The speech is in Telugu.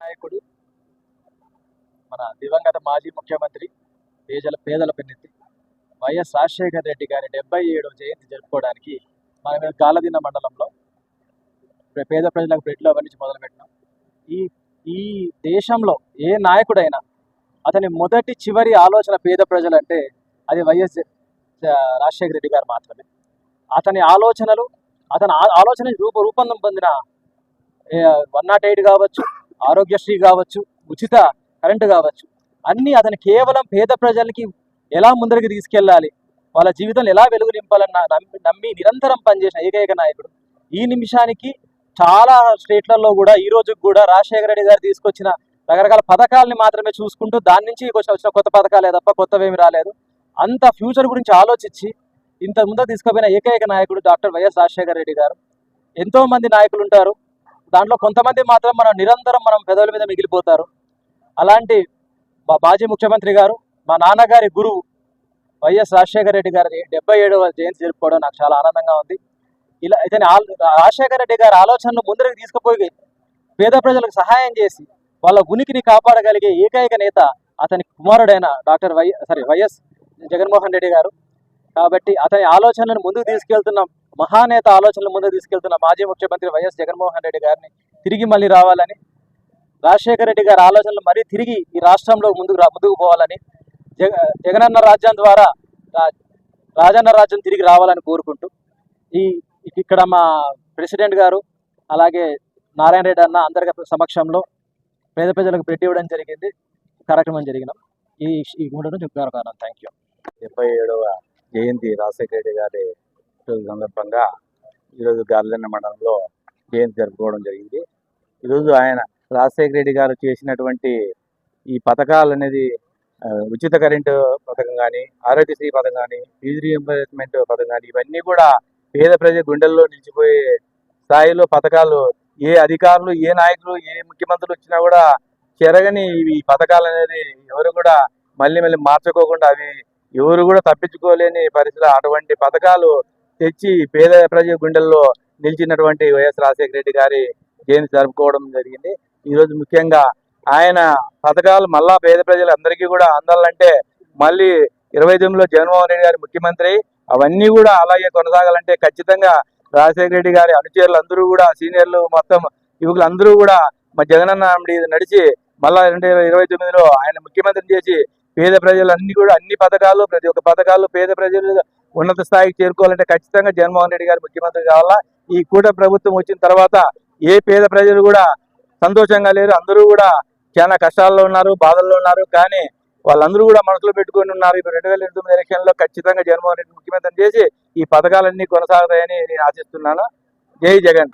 నాయకుడు మన దివంగత మాజీ ముఖ్యమంత్రి పేదల పెన్నెత్తి వైఎస్ రాజశేఖర రెడ్డి గారి 77వ జయంతి జరుపుకోవడానికి మనం గాలదిన్న మండలంలో పేద ప్రజలకు బ్రెడ్లు అవన్నీ మొదలుపెట్టినాం. ఈ దేశంలో ఏ నాయకుడైనా అతని మొదటి చివరి ఆలోచన పేద ప్రజలంటే అది వైఎస్ రాజశేఖర రెడ్డి గారు మాత్రమే. అతని ఆలోచన రూపొందం పొందిన 108 కావచ్చు, ఆరోగ్యశ్రీ కావచ్చు, ఉచిత కరెంటు కావచ్చు, అన్నీ అతను కేవలం పేద ప్రజలకి ఎలా ముందరికి తీసుకెళ్ళాలి, వాళ్ళ జీవితంలో ఎలా వెలుగు నింపాలని నమ్మి నిరంతరం పనిచేసిన ఏకైక నాయకుడు. ఈ నిమిషానికి చాలా స్టేట్లలో కూడా ఈ రోజుకి కూడా రాజశేఖర రెడ్డి గారు తీసుకొచ్చిన రకరకాల పథకాలని మాత్రమే చూసుకుంటూ దాని నుంచి వచ్చిన కొత్త పథకాలే తప్ప కొత్తవేమి రాలేదు. అంత ఫ్యూచర్ గురించి ఆలోచించి ఇంత ముందు తీసుకుపోయిన ఏకైక నాయకుడు డాక్టర్ వైఎస్ రాజశేఖర రెడ్డి గారు. ఎంతో మంది నాయకులు ఉంటారు, దాంట్లో కొంతమంది మాత్రం నిరంతరం పెదవుల మీద మిగిలిపోతారు. అలాంటి మాజీ ముఖ్యమంత్రి గారు, మా నాన్నగారి గురువు వైఎస్ రాజశేఖర రెడ్డి గారి 77వ జయంతి జరుపుకోవడం నాకు చాలా ఆనందంగా ఉంది. ఇలా అయితే రాజశేఖర రెడ్డి గారి ఆలోచనలు ముందరికి తీసుకుపోయి పేద ప్రజలకు సహాయం చేసి వాళ్ళ ఉనికిని కాపాడగలిగే ఏకైక నేత అతని కుమారుడైన వైఎస్ జగన్మోహన్ రెడ్డి గారు. కాబట్టి అతని ఆలోచనలను ముందుకు తీసుకెళ్తున్న మహానేత ఆలోచనలు ముందుకు తీసుకెళ్తున్న మాజీ ముఖ్యమంత్రి వైఎస్ జగన్మోహన్ రెడ్డి గారిని తిరిగి మళ్ళీ రావాలని, రాజశేఖర రెడ్డి గారి ఆలోచనలు మరీ తిరిగి ఈ రాష్ట్రంలో ముందుకు పోవాలని, జగనన్న రాజ్యం ద్వారా రాజన్న రాజ్యం తిరిగి రావాలని కోరుకుంటూ ఇక్కడ మా ప్రెసిడెంట్ గారు అలాగే నారాయణ రెడ్డి అన్న అందరి సమక్షంలో పేద ప్రజలకు పెట్టి ఇవ్వడం జరిగింది. కార్యక్రమం జరిగినాం. ఈ గుండెను చెప్పారు కారణం. Thank you. 77వ జయంతి రాజశేఖర రెడ్డి గారి రోజు సందర్భంగా ఈరోజు గార్లెన్న మండలంలో జయంతి జరుపుకోవడం జరిగింది. ఈరోజు ఆయన రాజశేఖర రెడ్డి గారు చేసినటువంటి ఈ పథకాలు అనేది ఉచిత కరెంటు పథకం కానీ, ఆరోగ్యశ్రీ పథకం కానీ, ఫీజు రీయింబర్స్మెంట్ పథకం కానీ, ఇవన్నీ కూడా పేద ప్రజల గుండెల్లో నిలిచిపోయే స్థాయిలో పథకాలు. ఏ అధికారులు, ఏ నాయకులు, ఏ ముఖ్యమంత్రులు వచ్చినా కూడా చెరగని ఈ పథకాలు అనేది ఎవరు కూడా మళ్ళీ మార్చుకోకుండా అవి ఎవరు కూడా తప్పించుకోలేని పరిస్థితులు అటువంటి పథకాలు తెచ్చి పేద ప్రజల గుండెల్లో నిలిచినటువంటి వైఎస్ రాజశేఖర రెడ్డి గారి జయంతి జరుపుకోవడం జరిగింది. ఈరోజు ముఖ్యంగా ఆయన పథకాలు మళ్ళా పేద ప్రజలందరికీ కూడా అందాలంటే మళ్ళీ 29లో జగన్మోహన్ రెడ్డి గారి ముఖ్యమంత్రి అవన్నీ కూడా అలాగే కొనసాగాలంటే ఖచ్చితంగా రాజశేఖర రెడ్డి గారి అనుచరులు అందరూ కూడా, సీనియర్లు మొత్తం యువకులు అందరూ కూడా మా జగనన్న నడిచి మళ్ళా 2029లో ఆయన ముఖ్యమంత్రిని చేసి పేద ప్రజలన్నీ కూడా అన్ని పథకాలు, ప్రతి ఒక్క పథకాలు పేద ప్రజలు ఉన్నత స్థాయికి చేరుకోవాలంటే ఖచ్చితంగా జగన్మోహన్ రెడ్డి గారి ముఖ్యమంత్రి కావాలా. ఈ కూటమి ప్రభుత్వం వచ్చిన తర్వాత ఏ పేద ప్రజలు కూడా సంతోషంగా లేరు, అందరూ కూడా చాలా కష్టాల్లో ఉన్నారు, బాధల్లో ఉన్నారు. కానీ వాళ్ళందరూ కూడా మనసులో పెట్టుకొని ఉన్నారు. ఇప్పుడు 2029 ఎలక్షన్లో ఖచ్చితంగా జగన్మోహన్ రెడ్డి ముఖ్యమంత్రి చేసి ఈ పథకాలన్నీ కొనసాగుతాయని నేను ఆశిస్తున్నాను. జై జగన్.